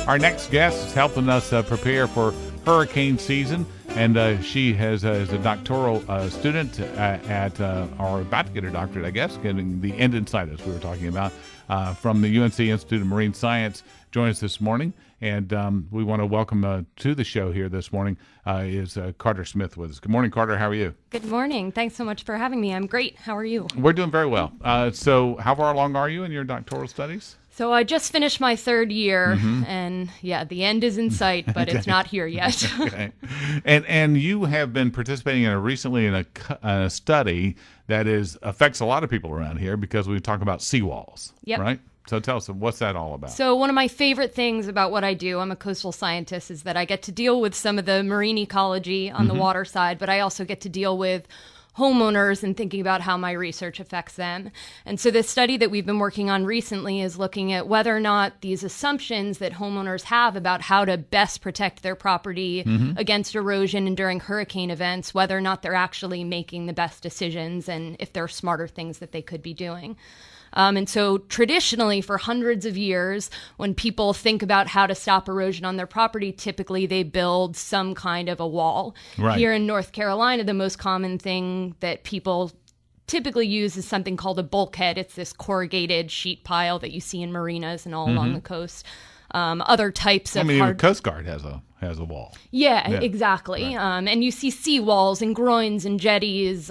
Our next guest is helping us prepare for hurricane season, and she is a doctoral student or about to get her doctorate, I guess, getting the end in sight, as we were talking about, from the UNC Institute of Marine Science. Join us this morning, and we want to welcome to the show here this morning is Carter Smith with us. Good morning, Carter. How are you? Good morning. Thanks so much for having me. I'm great. How are you? We're doing very well. So how far along are you in your doctoral studies? So I just finished my third year, and yeah, the end is in sight, but it's not here yet. Okay. And you have been participating recently in a study that affects a lot of people around here because we talk about seawalls, right? So tell us, what's that all about? So one of my favorite things about what I do, I'm a coastal scientist, is that I get to deal with some of the marine ecology on the water side, but I also get to deal with homeowners and thinking about how my research affects them. And so this study that we've been working on recently is looking at whether or not these assumptions that homeowners have about how to best protect their property against erosion and during hurricane events, whether or not they're actually making the best decisions and if there are smarter things that they could be doing. And so traditionally, for hundreds of years, when people think about how to stop erosion on their property, typically they build some kind of a wall. Right. Here in North Carolina, the most common thing that people typically use is something called a bulkhead. It's this corrugated sheet pile that you see in marinas and all along the coast. Other types of the Coast Guard has a wall. Yeah, exactly. Right. And you see seawalls and groins and jetties,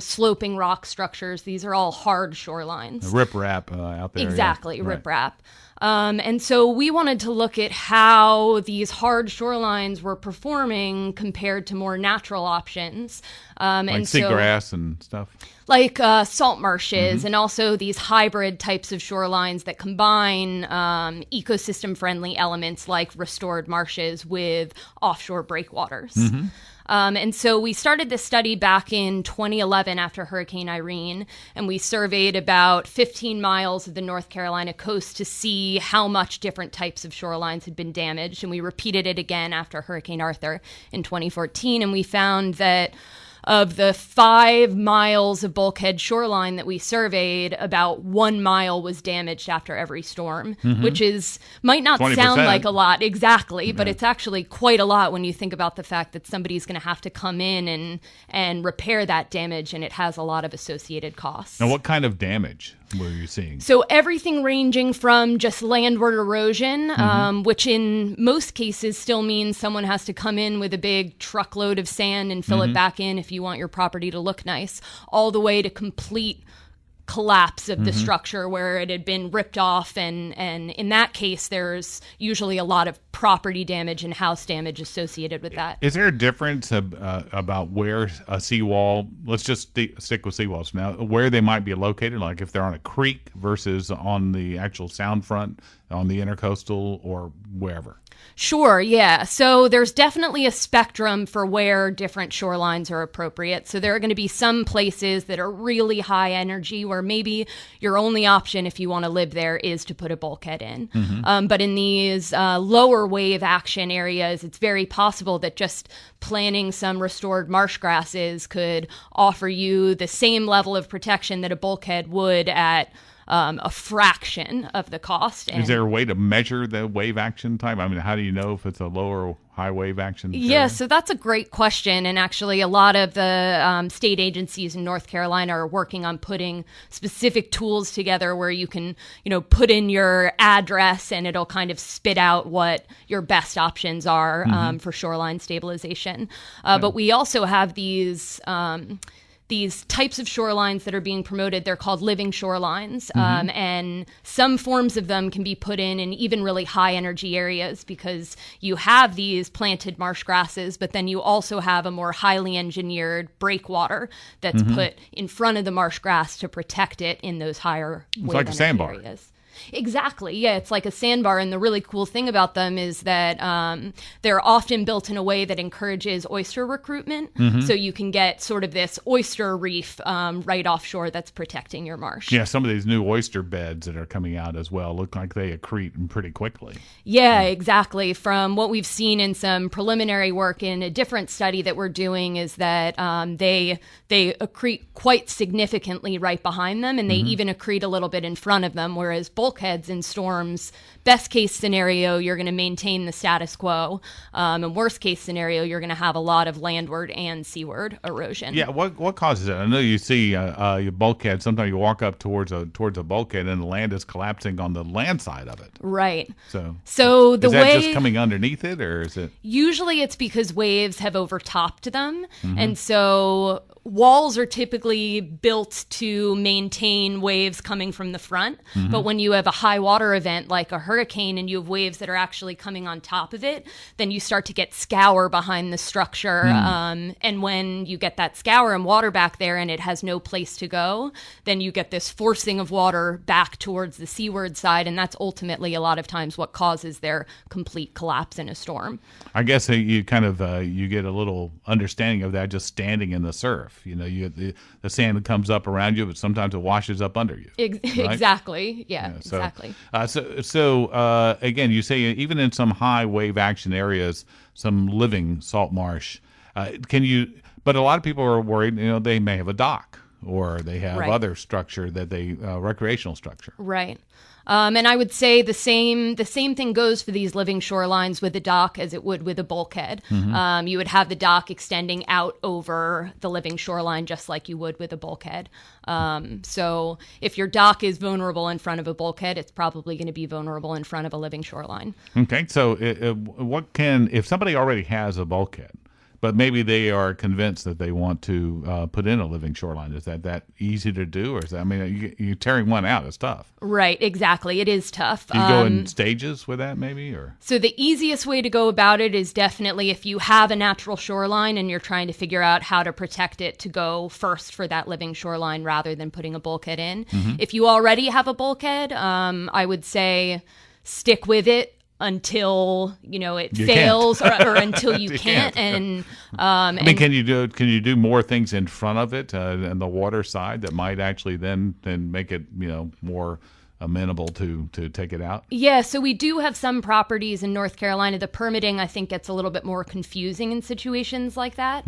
sloping rock structures. These are all hard shorelines. Riprap out there. Exactly, yeah. riprap. And so we wanted to look at how these hard shorelines were performing compared to more natural options. Like seagrass and stuff? Like salt marshes and also these hybrid types of shorelines that combine ecosystem-friendly elements like restored marshes with offshore breakwaters. And so we started this study back in 2011 after Hurricane Irene, and we surveyed about 15 miles of the North Carolina coast to see how much different types of shorelines had been damaged. And we repeated it again after Hurricane Arthur in 2014, and we found that of the 5 miles of bulkhead shoreline that we surveyed, about 1 mile was damaged after every storm, which might not 20%. sound like a lot exactly, but it's actually quite a lot when you think about the fact that somebody's going to have to come in and repair that damage, and it has a lot of associated costs. Now, what kind of damage were you seeing? So everything ranging from just landward erosion, which in most cases still means someone has to come in with a big truckload of sand and fill it back in if you want your property to look nice, all the way to complete collapse of the structure where it had been ripped off, and in that case there's usually a lot of property damage and house damage associated with that. Is there a difference about where a seawall, let's just stick with seawalls now, where they might be located, like if they're on a creek versus on the actual sound front, on the intercoastal, or wherever? Sure, yeah. So there's definitely a spectrum for where different shorelines are appropriate. So there are going to be some places that are really high energy where maybe your only option if you want to live there is to put a bulkhead in. But in these lower wave action areas, it's very possible that just planting some restored marsh grasses could offer you the same level of protection that a bulkhead would at a fraction of the cost. Is there a way to measure the wave action time? I mean, how do you know if it's a low or high wave action area? Yeah, so that's a great question. And actually, a lot of the state agencies in North Carolina are working on putting specific tools together where you can, put in your address and it'll kind of spit out what your best options are for shoreline stabilization. But we also have these types of shorelines that are being promoted. They're called living shorelines, and some forms of them can be put in even really high energy areas because you have these planted marsh grasses, but then you also have a more highly engineered breakwater that's put in front of the marsh grass to protect it in those higher wave like a energy sandbar areas. Exactly. Yeah, it's like a sandbar. And the really cool thing about them is that they're often built in a way that encourages oyster recruitment. So you can get sort of this oyster reef right offshore that's protecting your marsh. Yeah, some of these new oyster beds that are coming out as well look like they accrete pretty quickly. Yeah, exactly. From what we've seen in some preliminary work in a different study that we're doing is that they accrete quite significantly right behind them, and they even accrete a little bit in front of them, whereas bulkheads in storms, best case scenario, you're going to maintain the status quo, and worst case scenario, you're going to have a lot of landward and seaward erosion. Yeah, what causes it? I know you see your bulkhead. Sometimes you walk up towards a bulkhead, and the land is collapsing on the land side of it. Right. So the is that way just coming underneath it, or is it? Usually, it's because waves have overtopped them, and so walls are typically built to maintain waves coming from the front. But when you have a high water event like a hurricane and you have waves that are actually coming on top of it, then you start to get scour behind the structure. And when you get that scour and water back there and it has no place to go, then you get this forcing of water back towards the seaward side. And that's ultimately a lot of times what causes their complete collapse in a storm. I guess you kind of you get a little understanding of that just standing in the surf. You know, the sand comes up around you, but sometimes it washes up under you. Right? Exactly. Yeah, exactly. So again, you say even in some high wave action areas, some living salt marsh, but a lot of people are worried, you know, they may have a dock or they have other structure that recreational structure. Right. And I would say the same thing goes for these living shorelines with a dock as it would with a bulkhead. You would have the dock extending out over the living shoreline just like you would with a bulkhead. So if your dock is vulnerable in front of a bulkhead, it's probably going to be vulnerable in front of a living shoreline. Okay, so if somebody already has a bulkhead, but maybe they are convinced that they want to put in a living shoreline. Is that easy to do? Or is that, I mean, you're tearing one out. It's tough. Right, exactly. It is tough. Do you go in stages with that maybe? Or So the easiest way to go about it is definitely if you have a natural shoreline and you're trying to figure out how to protect it, to go first for that living shoreline rather than putting a bulkhead in. If you already have a bulkhead, I would say stick with it until it fails or until you can't. And I mean, can you do more things in front of it and the water side that might actually then make it more amenable to take it out? Yeah, so we do have some properties in North Carolina. The permitting, I think, gets a little bit more confusing in situations like that.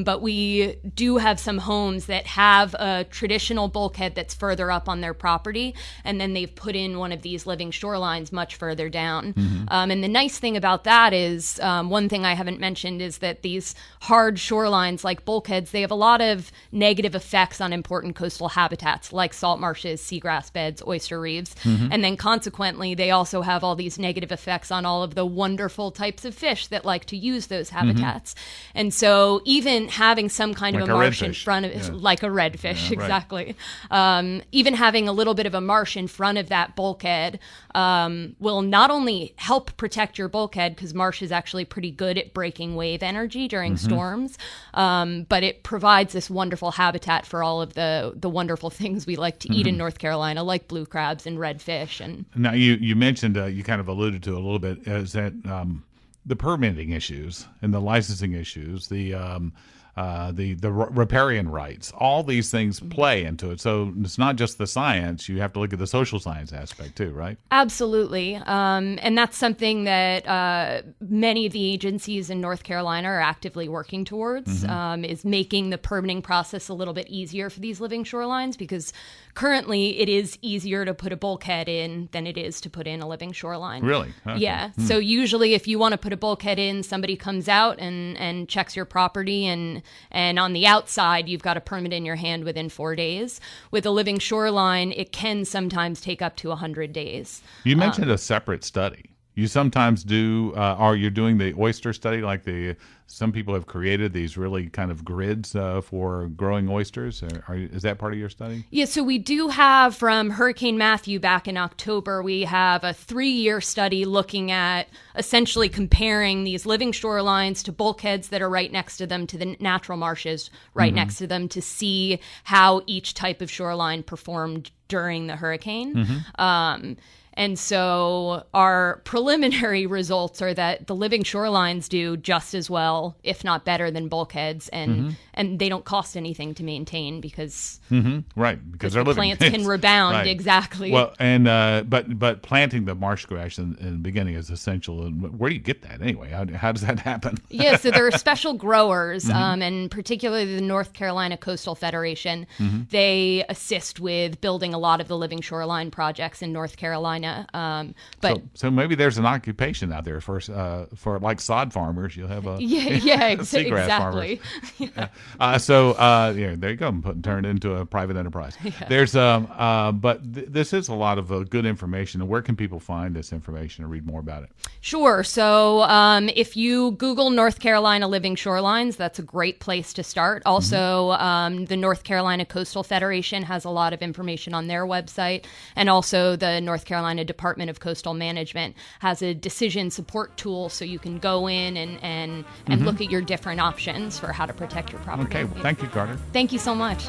But we do have some homes that have a traditional bulkhead that's further up on their property, and then they've put in one of these living shorelines much further down. And the nice thing about that is, one thing I haven't mentioned is that these hard shorelines like bulkheads, they have a lot of negative effects on important coastal habitats like salt marshes, seagrass beds, oyster reefs, and then consequently they also have all these negative effects on all of the wonderful types of fish that like to use those habitats. And so even having some kind of a marsh in front of it, like a redfish, exactly. Even having a little bit of a marsh in front of that bulkhead will not only help protect your bulkhead, because marsh is actually pretty good at breaking wave energy during storms, but it provides this wonderful habitat for all of the wonderful things we like to eat in North Carolina, like blue crabs and redfish. And now you mentioned, you kind of alluded to a little bit, is that the permitting issues and the licensing issues, the riparian rights, all these things play into it. So it's not just the science; you have to look at the social science aspect too, right? Absolutely, and that's something that many of the agencies in North Carolina are actively working towards. Is making the permitting process a little bit easier for these living shorelines, because currently it is easier to put a bulkhead in than it is to put in a living shoreline. Really? Okay. Yeah. So usually if you want to put a bulkhead in, somebody comes out and checks your property, and on the outside, you've got a permit in your hand within 4 days. With a living shoreline, it can sometimes take up to 100 days. You mentioned a separate study. You sometimes do, or you're doing the oyster study, like some people have created these really kind of grids for growing oysters. Is that part of your study? Yeah, so we do have, from Hurricane Matthew back in October, we have a 3-year study looking at essentially comparing these living shorelines to bulkheads that are right next to them, to the natural marshes right next to them, to see how each type of shoreline performed during the hurricane. And so our preliminary results are that the living shorelines do just as well, if not better, than bulkheads, and they don't cost anything to maintain because because they're the living. plants can rebound. Right. Exactly. Well, and but planting the marsh grass in the beginning is essential. And where do you get that anyway? How does that happen? Yeah, so there are special growers, and particularly the North Carolina Coastal Federation. They assist with building a lot of the living shoreline projects in North Carolina. But so maybe there's an occupation out there for like sod farmers. You'll have a seagrass exactly. farmers. There you go. Turn it into a private enterprise. There's this is a lot of good information. And where can people find this information and read more about it? Sure. So if you Google North Carolina Living Shorelines, that's a great place to start. Also, the North Carolina Coastal Federation has a lot of information on their website, and also the North Carolina Department of Coastal Management has a decision support tool, so you can go in and look at your different options for how to protect your property. Okay. Well, thank you, Carter. Thank you so much.